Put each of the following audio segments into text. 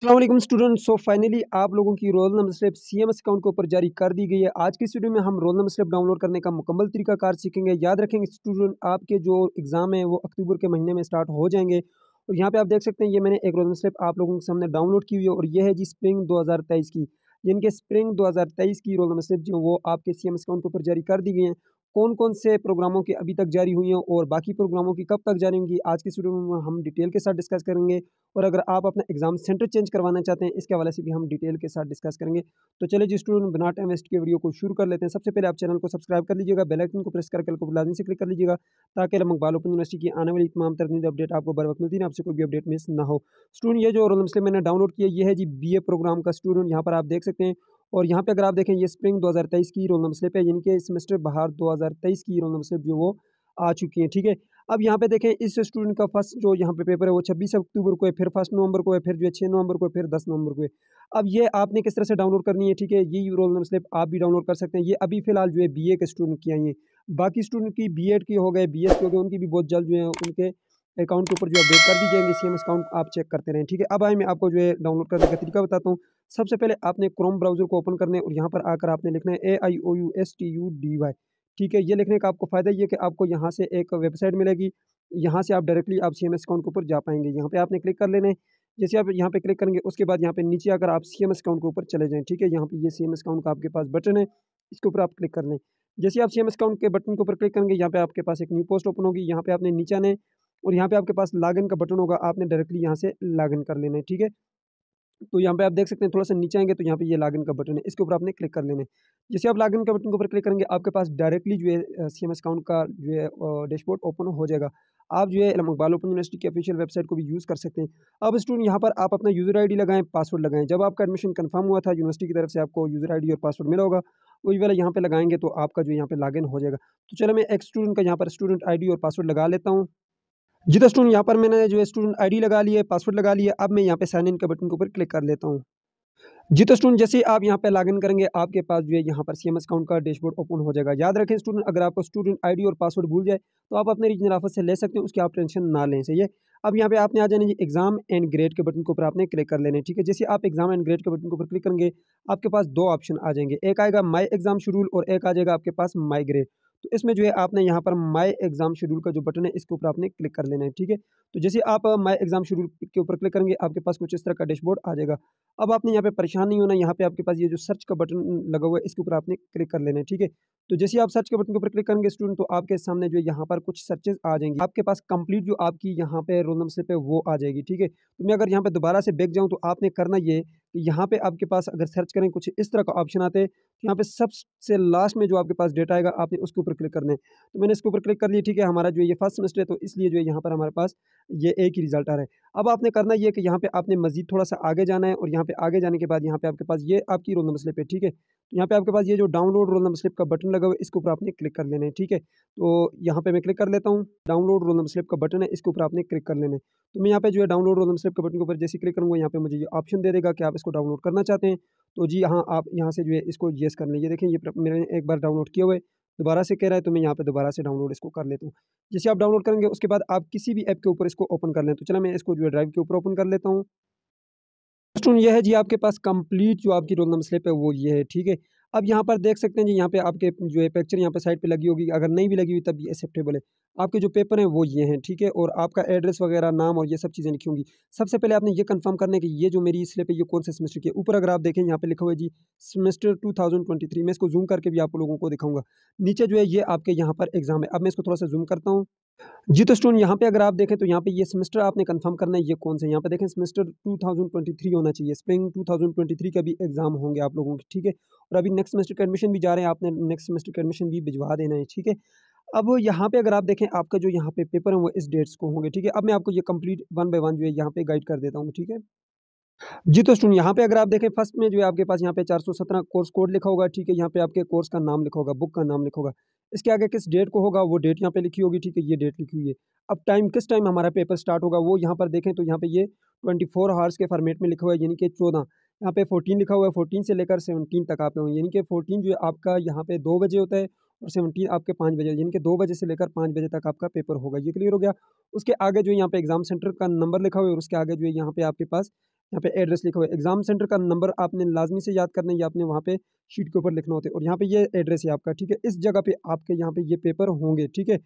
अस्सलाम student. So finally आप लोगों की roll number slip CMS account के ऊपर जारी कर दी गई है। आज की इस वीडियो में हम रोल नंबर स्लिप डाउनलोड करने का मुकम्मल तरीकाकार सीखेंगे। याद रखेंगे स्टूडेंट, आपके जो एग्जाम है वो अक्टूबर के महीने में स्टार्ट हो जाएंगे। और यहाँ पे आप देख सकते हैं, ये मैंने एक रोल नंबर स्लिप आप लोगों के सामने डाउनलोड की हुई है और ये है जी स्प्रिंग 2023 की। जिनके स्प्रिंग 2023 की रोल नंबर स्लिप जो वो आपके सीएमएस अकाउंट के ऊपर जारी कर दी गई हैं। कौन कौन से प्रोग्रामों की अभी तक जारी हुई हैं और बाकी प्रोग्रामों की कब तक जारी होंगी, आज की इस वीडियो में हम डिटेल के साथ डिस्कस करेंगे। और अगर आप अपना एग्जाम सेंटर चेंज करवाना चाहते हैं, इसके हवाले से भी हम डिटेल के साथ डिस्कस करेंगे। तो चलिए जी स्टूडेंट, बिना टाइम वेस्ट के वीडियो को शुरू कर लेते हैं। सबसे पहले आप चैनल को सब्सक्राइब कर लीजिएगा, बेल आइकन को प्रेस करके को लाजमी से क्लिक कर लीजिएगा, ताकि इकबाल ओपन यूनिवर्सिटी की आने वाली तमाम तरह अपडेट आपको बर वक्त मिलती है, आपसे कोई भी अपडेट मिस ना हो। स्टूडेंट, ये जो रोल नंबर मैंने डाउनलोड किया, ये है जी बीए प्रोग्राम का स्टूडेंट, यहाँ पर आप देख सकते हैं। और यहाँ पे अगर आप देखें, ये स्प्रिंग 2023 की रोल नंबर स्लिप है, यानी कि सेमेस्टर बाहर 2023 की रोल नंबर स्लिप जो वो आ चुकी है। ठीक है, अब यहाँ पे देखें, इस स्टूडेंट का फर्स्ट जो यहाँ पे पेपर है वो 26 अक्टूबर को है, फिर 1 नवंबर को है, फिर जो है 6 नवंबर को है, फिर 10 नवंबर को है। अब ये आपने किस तरह से डाउनलोड करनी है, ठीक है, ये रोल नंबर स्लिप आप भी डाउनलोड कर सकते हैं। ये अभी फिलहाल जो है बीए के स्टूडेंट की आई है। बाकी स्टूडेंट की बीएड की हो गए, बीएस की हो गए, उनकी भी बहुत जल्द जो है उनके अकाउंट के ऊपर जो अपडेट कर दी जाएंगे। सीएमएस अकाउंट आप चेक करते रहें। ठीक है, अब आए मैं आपको जो है डाउनलोड करने का तरीका बताता हूँ। सबसे पहले आपने क्रोम ब्राउज़र को ओपन करना है और यहाँ पर आकर आपने लिखना है AIOUSTUDY। ठीक है, ये लिखने का आपको फ़ायदा ये है कि आपको यहाँ से एक वेबसाइट मिलेगी। यहाँ से आप डायरेक्टली आप सीएमएस अकाउंट के ऊपर जा पाएंगे। यहाँ पे आपने क्लिक कर लेना है। जैसे आप यहाँ पे क्लिक करेंगे, उसके बाद यहाँ पे नीचे आकर आप सीएमएस अकाउंट के ऊपर चले जाएँ। ठीक है, यहाँ पे ये सीएमएस अकाउंट का आपके पास बटन है, इसके ऊपर आप क्लिक कर लें। जैसे आप सीएमएस अकाउंट के बटन के ऊपर क्लिक करेंगे, यहाँ पे आपके पास एक न्यू पोस्ट ओपन होगी। यहाँ पे आपने नीचे आना है और यहाँ पे आपके पास लॉगिन का बटन होगा, आपने डायरेक्टली यहाँ से लॉगिन कर लेना है। ठीक है, तो यहाँ पे आप देख सकते हैं, थोड़ा सा नीचे आएंगे तो यहाँ पे ये लॉगिन का बटन है, इसके ऊपर आपने क्लिक कर लेना है। जैसे आप लॉगिन का बटन के ऊपर क्लिक करेंगे, आपके पास डायरेक्टली जो है सीएमएस अकाउंट का जो है डैशबोर्ड ओपन हो जाएगा। आप जो है इकबाल ओपन यूनिवर्सिटी की ऑफिशियल वेबसाइट को भी यूज़ कर सकते हैं। अब स्टूडेंट, यहाँ पर आप अपना यूज़र आईडी लगाएं, पासवर्ड लगाएं। जब आपका एडमिशन कंफर्म हुआ था, यूनिवर्सिटी की तरफ से आपको यूज़र आईडी और पासवर्ड मिला होगा, वही वाला यहाँ पे लगाएंगे तो आपका जो यहाँ पे लॉगिन हो जाएगा। तो चलो मैं एक स्टूडेंट का यहाँ पर स्टूडेंट आईडी और पासवर्ड लगा लेता हूँ। जी तो स्टूडेंट, यहाँ पर मैंने जो है स्टूडेंट आईडी लगा लिया है, पासवर्ड लगा लिया। अब मैं यहाँ पे साइन इन के बटन के ऊपर क्लिक कर लेता हूँ। जी तो स्टूडेंट, जैसे ही आप यहाँ पे लॉगिन करेंगे, आपके पास जो है यहाँ पर सीएमएस अकाउंट का डैशबोर्ड ओपन हो जाएगा। याद रखें स्टूडेंट, अगर आपको स्टूडेंट आईडी और पासवर्ड भूल जाए तो आप अपने रीजनल ऑफिस से ले सकते हैं, उसकी आप टेंशन ना लें। सही है, अब यहाँ पे आपने आ जाना जी एग्जाम एंड ग्रेड के बटन के ऊपर आपने क्लिक कर लेना है। ठीक है, जैसे आप एग्जाम एंड ग्रेड के बटन के ऊपर क्लिक करेंगे, आपके पास दो ऑप्शन आ जाएंगे, एक आएगा माई एग्जाम शेड्यूल और एक आ जाएगा आपके पास माई ग्रेड। तो इसमें जो है आपने यहाँ पर माई एग्जाम शेड्यूल का जो बटन है, इसके ऊपर आपने क्लिक कर लेना है। ठीक है, तो जैसे आप माई एग्जाम शेड्यूल के ऊपर क्लिक करेंगे, आपके पास कुछ इस तरह का डैशबोर्ड आ जाएगा। अब आपने यहाँ पे परेशान नहीं होना, यहाँ पे आपके पास ये जो सर्च का बटन लगा हुआ है, इसके ऊपर आपने क्लिक कर लेना है। ठीक है, तो जैसे आप सर्च के बटन के ऊपर क्लिक करेंगे स्टूडेंट, तो आपके सामने जो है यहाँ पर कुछ सर्चेज आ जाएंगी। आपके पास कंप्लीट जो आपकी यहाँ पे रोल नंबर स्लिप है वो आ जाएगी। ठीक है, तो मैं अगर यहाँ पे दोबारा से बैक जाऊँ, तो आपने करना ये कि यहाँ पे आपके पास अगर सर्च करें, कुछ इस तरह का ऑप्शन आते हैं, तो यहाँ पे सबसे लास्ट में जो आपके पास डेटा आएगा, आपने उसके ऊपर क्लिक करना है। तो मैंने इसके ऊपर क्लिक कर लिया। ठीक है, हमारा जो है ये फर्स्ट सेमेस्टर है, तो इसलिए जो है यहाँ पर हमारे पास ये एक ही रिजल्ट आ रहा है। अब आपने करना ये है कि यहाँ पे आपने मजीद थोड़ा सा आगे जाना है और यहाँ पे आगे जाने के बाद यहाँ पे आपके पास ये आपकी रोल नंबर स्लिप है। ठीक है, तो यहाँ पे आपके पास ये जो डाउनलोड रोल नंबर स्लिप का बटन लगा हुआ है, इसके ऊपर आपने क्लिक कर लेना है। ठीक है, तो यहाँ पे मैं क्लिक कर लेता हूँ। डाउनलोड रोल नंबर स्लिप का बटन है, इसके ऊपर आपने क्लिक कर लेना है। तो मैं यहाँ पे जो है डाउनलोड रोल नंबर स्लिप के बटन के ऊपर जैसे क्लिक करूँगा, यहाँ पे मुझे ये ऑप्शन दे देगा कि आप इसको डाउनलोड करना चाहते हैं। तो जी हाँ, आप यहाँ से जो है इसको येस कर लें। ये देखें, ये मैंने एक बार डाउनलोड किया हुआ है, दोबारा से कह रहा है, तो मैं यहाँ पे दोबारा से डाउनलोड इसको कर लेता हूँ। जैसे आप डाउनलोड करेंगे, उसके बाद आप किसी भी ऐप के ऊपर इसको ओपन कर लें। तो चला मैं इसको जो है ड्राइव के ऊपर ओपन कर लेता हूँ। स्टूडेंट, ये है जी आपके पास कंप्लीट जो आपकी रोल नंबर स्लिप है वो ये है। ठीक है, अब यहाँ पर देख सकते हैं जी, यहाँ पे आपके जो है पिक्चर यहाँ पे साइड पे लगी होगी, अगर नहीं भी लगी हुई तब भी एक्सेप्टेबल है। आपके जो पेपर हैं वो ये हैं। ठीक है, और आपका एड्रेस वगैरह, नाम और ये सब चीज़ें लिखी होंगी। सबसे पहले आपने ये कंफर्म करना है कि ये जो मेरी स्लिप है ये कौन से सेमेस्टर की है। ऊपर अगर आप देखें, यहाँ पे लिखा हुआ है जी सेमेस्टर 2023। मैं इसको जूम करके भी आप लोगों को दिखाऊंगा। नीचे जो है ये आपके यहाँ पर एग्जाम है। अब मैं इसको थोड़ा सा जूम करता हूँ। जी तो स्टूडेंट, यहाँ पे अगर आप देखें, तो यहाँ पे ये सेमेस्टर आपने कंफर्म करना है ये कौन सा है। यहाँ पे देखें, सेमेस्टर 2023 होना चाहिए। स्प्रिंग 2023 का भी एग्जाम होंगे आप लोगों के। ठीक है, और अभी नेक्स्ट सेमेस्टर का एडमिशन भी जा रहे हैं, आपने नेक्स्ट सेमेस्टर का एडमिशन भी भिजवा देना है। ठीक है, अब यहाँ पे अगर आप देखें, आपका जो यहाँ पे पेपर है वो इस डेट्स को होंगे। ठीक है, अब मैं आपको ये कंप्लीट वन बाय वन जो है यहाँ पे गाइड कर देता हूँ। ठीक है, जी तो स्टूडेंट, यहाँ पे अगर आप देखें, फर्स्ट में जो है आपके पास यहाँ पे 417 कोर्स कोड लिखा होगा। ठीक है, यहाँ पे आपके कोर्स का नाम लिखा होगा, बुक का नाम लिखा होगा। इसके आगे किस डेट को होगा वो डेट यहाँ पे लिखी होगी। ठीक है, ये डेट लिखी हुई है। अब टाइम, किस टाइम हमारा पेपर स्टार्ट होगा वो यहाँ पर देखें, तो यहाँ पे ये 24 हावर्स के फॉर्मेट में लिखा हुआ है, यानी कि 14। यहाँ पे 14 लिखा हुआ है, 14 से लेकर 17 तक आप होंगे, यानी कि 14 जो है आपका यहाँ पे 2 बजे होता है और 17 आपके 5 बजे, यानी कि 2 बजे से लेकर 5 बजे तक आपका पेपर होगा। ये क्लियर हो गया। उसके आगे जो है यहाँ पे एग्जाम सेंटर का नंबर लिखा हुआ है और उसके आगे जो है यहाँ पे आपके पास यहाँ पे एड्रेस लिखा हुआ है। एग्ज़ाम सेंटर का नंबर आपने लाज़मी से याद करना है, ये आपने वहाँ पे शीट के ऊपर लिखना होता है और यहाँ पे ये एड्रेस है आपका, ठीक है? इस जगह पे आपके यहाँ पे ये पेपर होंगे, ठीक है?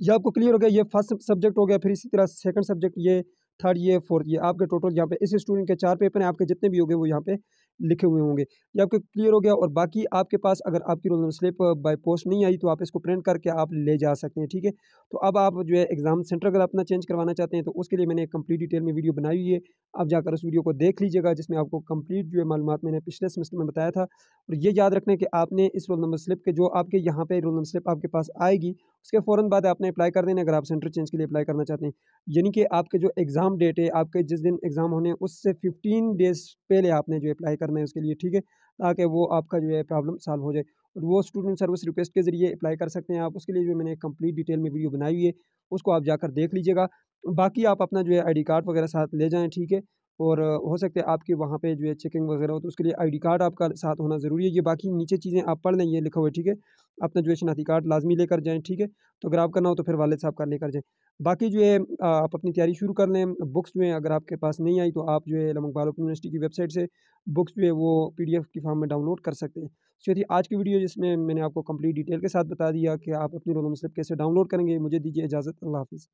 ये आपको क्लियर हो गया, ये फर्स्ट सब्जेक्ट हो गया, फिर इसी तरह सेकंड सब्जेक्ट ये, थर्ड ये, फोर्थ ये, आपके टोटल यहाँ पे इस स्टूडेंट के 4 पेपर हैं, आपके जितने भी होंगे वो यहाँ पे लिखे हुए होंगे। ये आपको क्लियर हो गया और बाकी आपके पास अगर आपकी roll number slip by post नहीं आई तो आप इसको प्रिंट करके आप ले जा सकते हैं, ठीक है? तो अब आप जो है एग्ज़ाम सेंटर अगर अपना चेंज करवाना चाहते हैं तो उसके लिए मैंने एक कंप्लीट डिटेल में वीडियो बनाई हुई है। आप जाकर उस वीडियो को देख लीजिएगा जिसमें आपको कंप्लीट जो है मालूमात मैंने पिछले सेमेस्टर में बताया था। और ये याद रखना है कि आपने इस रोल नंबर स्लिप के जो आपके यहाँ पे रोल नंबर स्लिप आपके पास आएगी उसके फ़ौरन बाद आपने अप्लाई कर देना है अगर आप सेंटर चेंज के लिए अप्लाई करना चाहते हैं। यानी कि आपके जो एग्ज़ाम डेट है, आपके जिस दिन एग्ज़ाम होने हैं उससे 15 डेज़ पहले आपने जो है अप्लाई करना है उसके लिए, ठीक है? ताकि वो आपका जो है प्रॉब्लम सॉल्व हो जाए और वो स्टूडेंट सर्विस रिक्वेस्ट के ज़रिए अप्लाई कर सकते हैं आप। उसके लिए जो मैंने कंप्लीट डिटेल में वीडियो बनाई हुई है, उसको आप जाकर देख लीजिएगा। बाकी आप अपना जो है आईडी कार्ड वगैरह साथ ले जाएँ, ठीक है? और हो सकता है आपके वहाँ पे जो है चेकिंग वगैरह हो तो उसके लिए आईडी कार्ड आपका साथ होना ज़रूरी है। ये बाकी नीचे चीज़ें आप पढ़ लें, ये लिखा हुआ है, ठीक है? अपना जो है शनाख्ती कार्ड लाज़मी लेकर जाएँ, ठीक है? तो अगर आपका ना हो तो फिर वालिद साहब का लेकर जाएँ। बाकी जो है आप अपनी तैयारी शुरू कर लें। बुक्स जो हैं अगर आपके पास नहीं आई तो आप जो है इलामा इकबाल ओपन यूनिवर्सिटी की वेबसाइट से बुक्स जो है वो पीडीएफ की फॉर्म में डाउनलोड कर सकते हैं। तो ये थी आज की वीडियो जिसमें मैंने आपको कंप्लीट डिटेल के साथ बता दिया कि आप अपनी रोल नंबर स्लिप कैसे डाउनलोड करेंगे। मुझे दीजिए इजाज़त। अल्लाह हाफ़िज़।